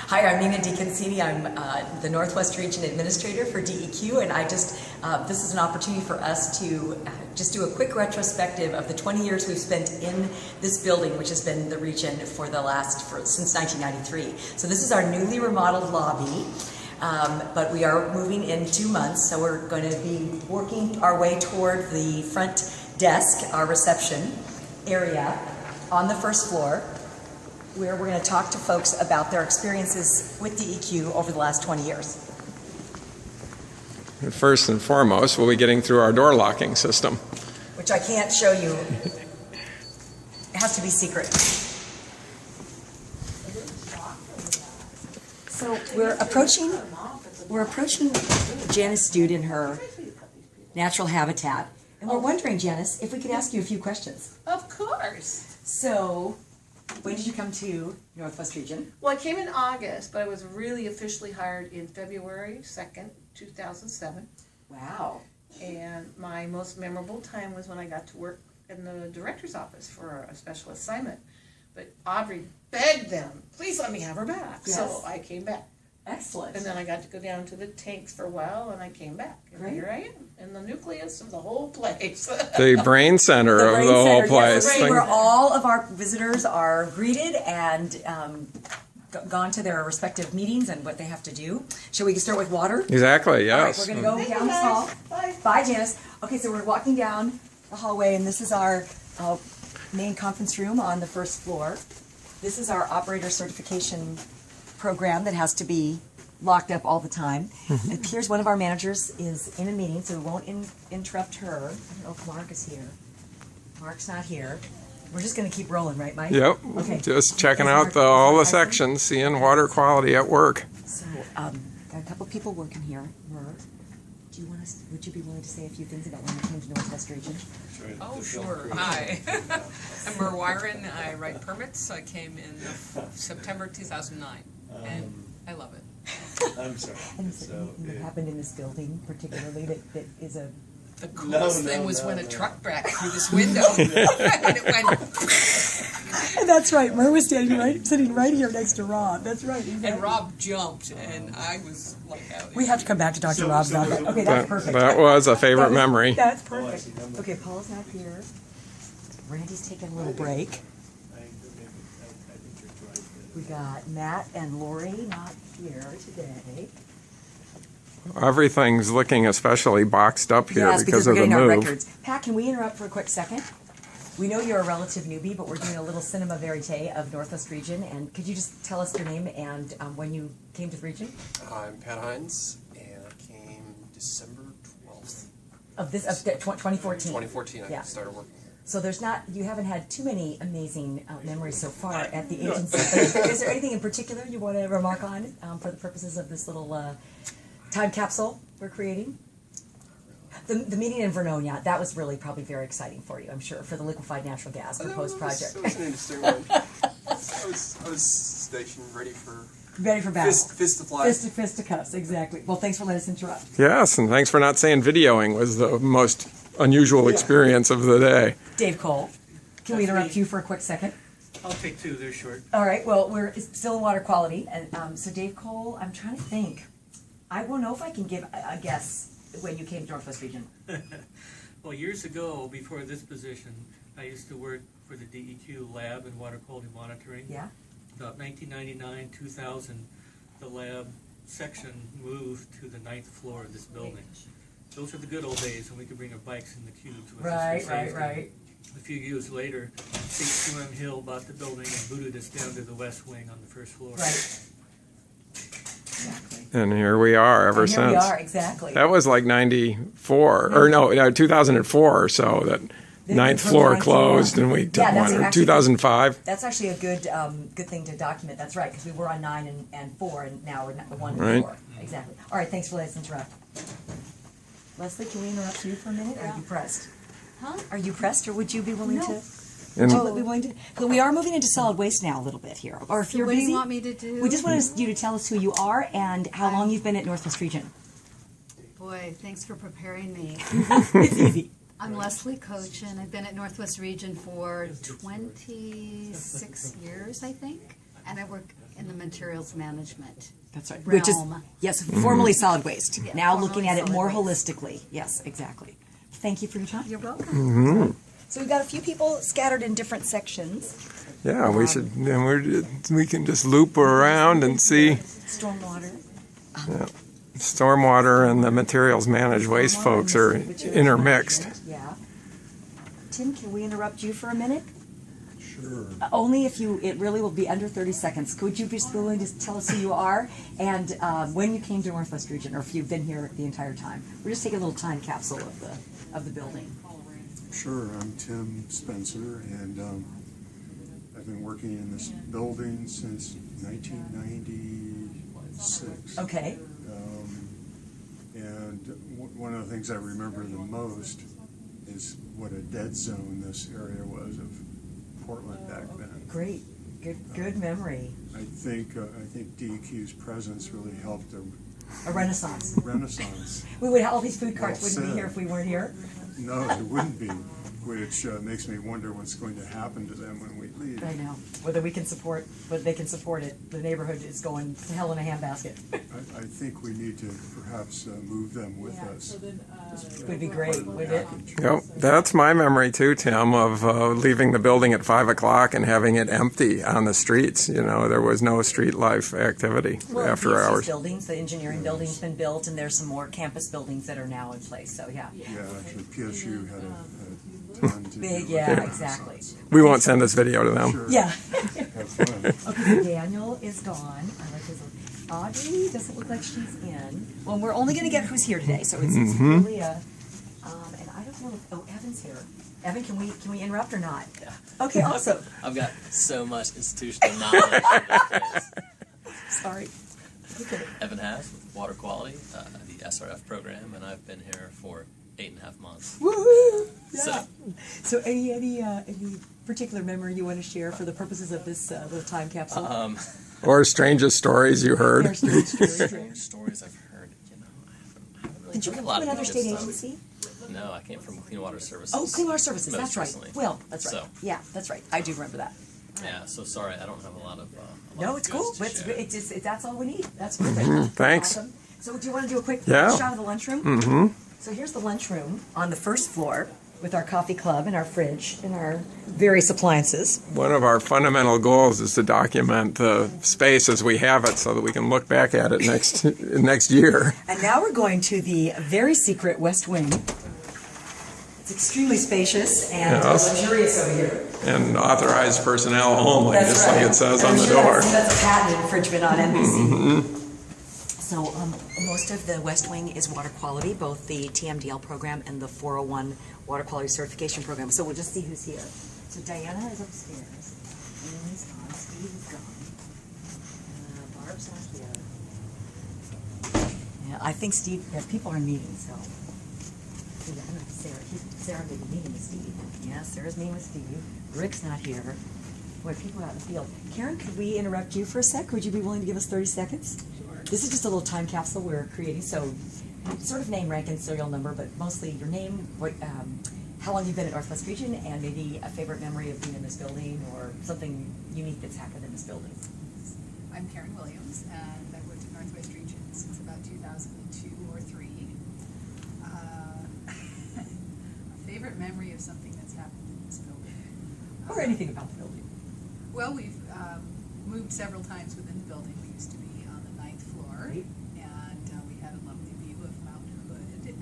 Hi, I'm Nina DeConcini. I'm the Northwest Region Administrator for DEQ, and this is an opportunity for us to just do a quick retrospective of the 20 years we've spent in this building, which has been the region for since 1993. So this is our newly remodeled lobby, but we are moving in 2 months, so we're going to be working our way toward the front desk, our reception area on the first floor, where we're going to talk to folks about their experiences with DEQ over the last 20 years. First and foremost, we'll be getting through our door locking system, which I can't show you. It has to be secret. So we're approaching Janice Dude in her natural habitat. And we're wondering, Janice, if we could ask you a few questions. Of course. So, when did you come to Northwest Region? Well, I came in August, but I was really officially hired in February 2nd, 2007. Wow. And my most memorable time was when I got to work in the director's office for a special assignment. But Audrey begged them, please let me have her back. Yes. So I came back. Excellent. And then I got to go down to the tanks for a while, and I came back. And Great. Here I am, in the nucleus of the whole place. the brain center of the whole place. Yes, where all of our visitors are greeted and gone to their respective meetings and what they have to do. Shall we start with water? Exactly, yes. All right, we're going to go down the hall. Bye. Bye, Janice. Okay, so we're walking down the hallway, and this is our main conference room on the first floor. This is our operator certification program that has to be locked up all the time. It appears one of our managers is in a meeting, so we won't interrupt her. I don't know if Mark is here. Mark's not here. We're just going to keep rolling, right, Mike? Yep. Okay. Just checking out all the sections, seeing water quality at work. So, got a couple people working here. Would you be willing to say a few things about when you came to Northwest Region? Oh, sure. Hi. I'm Mer Wyron. I write permits. I came in September 2009, and I love it. I'm sorry. And what happened in this building particularly that is a... The coolest thing was when a truck backed through this window, and it went... And that's right. Mer was sitting right here next to Rob. That's right. Exactly. And Rob jumped, and I was like... We have to come back to Dr. Rob about that. Okay, that's perfect. That was a favorite memory. That's perfect. Okay, Paul's not here. Randy's taking a little break. We got Matt and Lori not here today. Everything's looking especially boxed up here because of we're the getting our move. records. Pat, can we interrupt for a quick second? We know you're a relative newbie, but we're doing a little cinema verite of Northwest Region. And could you just tell us your name and when you came to the region? I'm Pat Hines, and I came December 12th. Of 2014. 2014, Yeah. I started working here. So you haven't had too many amazing memories so far at the agency. But is there anything in particular you want to remark on for the purposes of this little time capsule we're creating? The meeting in Vernonia, that was really probably very exciting for you, I'm sure, for the liquefied natural gas proposed project. That was an interesting one. I was stationed ready for battle. fist to fly. Fist to cuffs, exactly. Well, thanks for letting us interrupt. Yes, and thanks for not saying videoing was the most unusual experience of the day. Dave Cole, can we interrupt you for a quick second? I'll take two, they're short. All right, well, we're still in water quality. And so Dave Cole, I'm trying to think. I won't know if I can give a guess when you came to Northwest Region. Well, years ago, before this position, I used to work for the DEQ lab in water quality monitoring. Yeah? About 1999, 2000, the lab section moved to the 9th floor of this building. Those were the good old days when we could bring our bikes in the cubes with us for safety. Right. A few years later, H2M Hill bought the building and booted us down to the west wing on the first floor. Right. Exactly. And here we are ever And since. here we are, exactly. That was like 94, or no, 2004 or so, that ninth floor closed and we took one, or 2005. That's actually a good thing to document. That's right, because we were on 9 and 4, and now we're 1 Right. and 4. Exactly. All right, thanks for letting us interrupt. Leslie, can we interrupt you for a minute? Are you pressed? Huh? Are you pressed, or would you be willing to? And Would you be willing to? But we are moving into solid waste now a little bit here. Or if you're What do busy, you want me to do? we just wanted you to tell us who you are and how long you've been at Northwest Region. Boy, thanks for preparing me. It's easy. I'm Leslie Cochin. I've been at Northwest Region for 26 years, I think. And I work in the materials management. That's right. Which is, realm. yes, formerly solid waste. Yeah, Now formerly looking at it solid more waste. holistically. Yes, exactly. Thank you for your time. You're welcome. So we've got a few people scattered in different sections. Yeah, we should, and we can just loop around and see Stormwater. stormwater and the materials managed waste folks are intermixed. Yeah. Tim, can we interrupt you for a minute? Sure. Only if you, it really will be under 30 seconds. Could you be willing to tell us who you are and when you came to Northwest Region, or if you've been here the entire time? We're just taking a little time capsule of the building. Sure, I'm Tim Spencer, and I've been working in this building since 1996. Okay. And one of the things I remember the most is what a dead zone this area was of Portland back then. Great. Good memory. I think DEQ's presence really helped A renaissance. renaissance. We would all these food carts Well wouldn't be said. here if we weren't here. No, it wouldn't be, which makes me wonder what's going to happen to them when we leave. I know. Whether they can support it. The neighborhood is going to hell in a handbasket. I think we need to perhaps move them with us. Would be great, would it? Yep, that's my memory too, Tim, of leaving the building at 5 o'clock and having it empty on the streets. You know, there was no street life activity after PSU's hours. buildings, the engineering building's been built, and there's some more campus buildings that are now in place. So yeah. Yeah, actually, PSU had a ton to do Big, with yeah, the exactly. Renaissance. We won't send this video to them. Sure. Yeah. Have fun. Okay, so Daniel is gone. I like his. Audrey doesn't look like she's in. Well, we're only going to get who's here today, so it's really a. And I don't know if Evan's here. Evan, can we interrupt or not? Yeah. Okay, awesome. I've got so much institutional knowledge in this place. Sorry. Okay. Evan has with water quality, the SRF program, and I've been here for 8.5 months. Woohoo! So, Yeah. So any particular memory you want to share for the purposes of this little time capsule? Or strangest stories you heard. Strange stories. strange stories I've heard. You know, I haven't really Did you heard come a lot from of another good state stuff. agency? No, I came from Clean Water Services. Oh, Clean Water Services. most That's right. recently. Well, that's right. So, Yeah, that's right. I do remember that. yeah, so sorry, I don't have a lot of. No, it's cool. goods to It's share. just that's all we need. That's perfect. Thanks. Awesome. So do you want to do a quick Yeah. shot of the lunchroom? Mm-hmm. So here's the lunchroom on the first floor with our coffee club and our fridge and our various appliances. One of our fundamental goals is to document the space as we have it so that we can look back at it next year. And now we're going to the very secret West Wing. It's extremely spacious and Yes. luxurious over here. And authorized personnel only, That's just right. like it says on I'm the sure door. That's a patent infringement on NBC. So most of the West Wing is water quality, both the TMDL program and the 401 water quality certification program. So we'll just see who's here. So Diana is upstairs. Emily's gone. Steve is gone. Barb's not here. Yeah, I think Steve. People are in meetings, so. Yeah, I don't know if Sarah may be meeting with Steve. Yeah, Sarah's meeting with Steve. Rick's not here. Boy, people are out in the field. Karen, could we interrupt you for a sec? Would you be willing to give us 30 seconds? Sure. This is just a little time capsule we're creating, so sort of name, rank, and serial number, but mostly your name, how long you've been at Northwest Region, and maybe a favorite memory of being in this building or something unique that's happened in this building. I'm Karen Williams, and I've worked at Northwest Region since about 2002 or 3. A favorite memory of something that's happened in this building. Or anything about the building. Well, we've moved several times within the building. We used to be on the 9th floor, Right. and we had a lovely view of Mount Hood and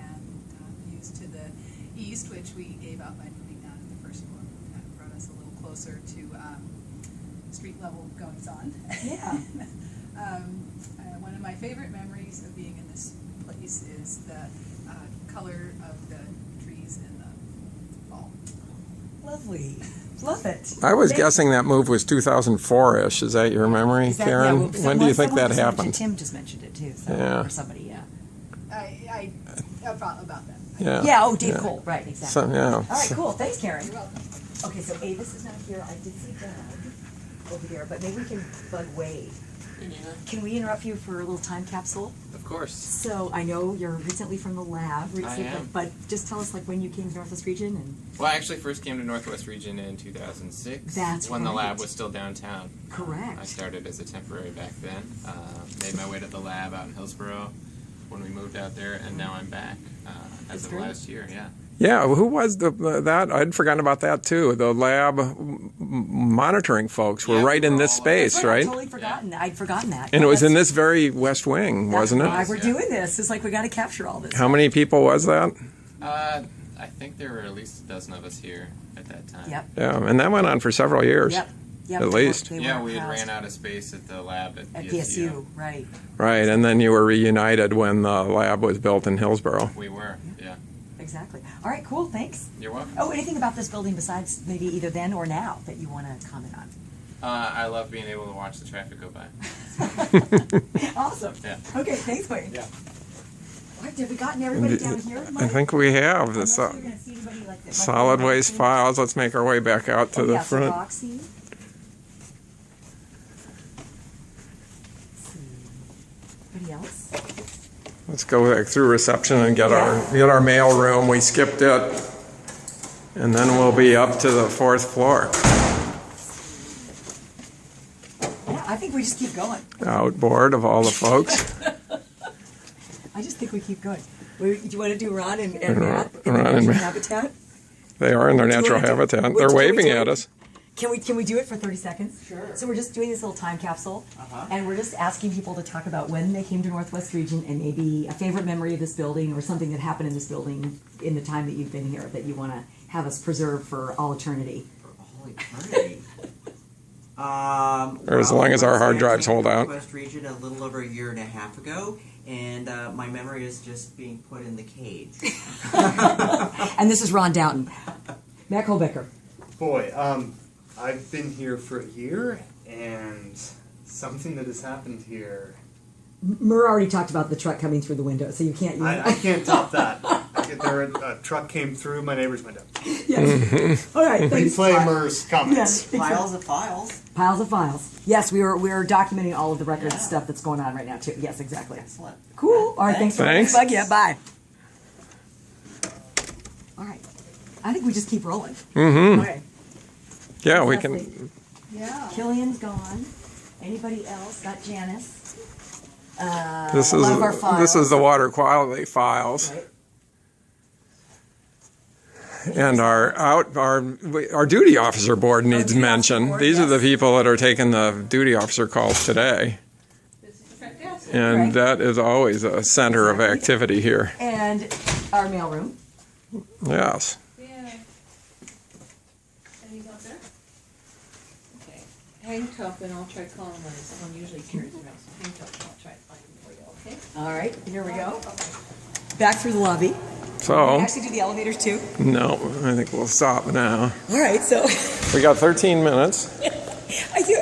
views to the east, which we gave up by moving down to the first floor. That brought us a little closer to street level goings on. Yeah. One of my favorite memories of being in this place is the color of the trees in the fall. Lovely. Love it. I was Thank- guessing that move was 2004-ish. Is that your memory, Is that- Karen? yeah, well, When do you think someone that just mentioned- happened? Tim just mentioned it too, so, Yeah. or somebody, yeah. About that. Yeah. Yeah, oh, Dave Yeah. Cole, right, exactly. So, yeah. All right, cool, thanks, Karen. You're welcome. Okay, so Avis is not here, I did see Doug. over there, but maybe we can bug Wade. Can we interrupt you for a little time capsule? Of course. So I know you're recently from the lab, am. but just tell us like when you came to Northwest Region and. Well, I actually first came to Northwest Region in 2006. That's when the right. lab was still downtown. Correct. I started as a temporary back then. Made my way to the lab out in Hillsborough when we moved out there, and now I'm back as of great. last year. Yeah. Yeah, who was that? I'd forgotten about that too. The lab monitoring folks were Yeah, right we in were this all space, I'd right? totally forgotten. I'd forgotten that. And it was in That's- this very west wing, wasn't That's why it? we're doing this. It's like we got to capture all this. How many people was that? I think there were at least a dozen of us here at that time. Yep. Yeah, and that went on for several years. Yep. Yep. At least. They Yeah, weren't we had housed ran out of space at the lab at at PSU. PSU, right? Right, and then you were reunited when the lab was built in Hillsborough. We were, yeah. Exactly. All right. Cool. Thanks. You're welcome. Oh, anything about this building besides maybe either then or now that you want to comment on? I love being able to watch the traffic go by. Awesome. Yeah. Okay. Thanks, Wayne. Yeah. All right. Have we gotten everybody down here? I think we have Unless the you're gonna see anybody like that might solid be waste watching. files. Let's make our way back out to Oh, the yeah, so front. Roxy. Let's see. Anybody else? Let's go back through reception and get our mail room. We skipped it. And then we'll be up to the 4th floor. Yeah, I think we just keep going. Outboard of all the folks. I just think we keep going. Do you want to do Ron and Matt in Ron their and natural Matt. habitat? They are in their Do you natural wanna do- habitat. can They're we waving do at it? us. Can we do it for 30 seconds? Sure. So we're just doing this little time capsule, and we're just asking people to talk about when they came to Northwest Region and maybe a favorite memory of this building or something that happened in this building in the time that you've been here that you want to have us preserve for all eternity. All eternity. Or as long as our hard drives hold out. Northwest Region a little over a year and a half ago, and my memory is just being put in the cage. And this is Ron Downton. Matt Colbecker. Boy, I've been here for a year, and something that has happened here. Murr already talked about the truck coming through the window, so you can't. I can't top that. A truck came through my neighbor's window. Yes. All right. Thanks. Replay Murr's comments. Yes, exactly. Piles of files. Piles of files. Yes, we're documenting all of the record stuff that's going on right now too. Yes, exactly. Excellent. Cool. All right. Thanks for Thanks. bug. Yeah. Bye. All right. I think we just keep rolling. Mm-hmm. Okay. Yeah, we Leslie. can. Yeah. Killian's gone. Anybody else? Got Janice. This a lot of our files. is the water quality files. Right. And our duty officer board needs duty mention. officer board, These are the yes. people that are taking the duty officer calls today. This is the front desk. And Right. that is always a center of activity here. And our mailroom. Yes. Yeah. Anything else there? Okay. Hang tough and I'll try calling when someone usually carries around. So hang tough and I'll try to find it for you, okay? All right. Here we go. Back through the lobby. So, We actually do the elevators too. no, I think we'll stop now. All right. So We got 13 minutes. I do.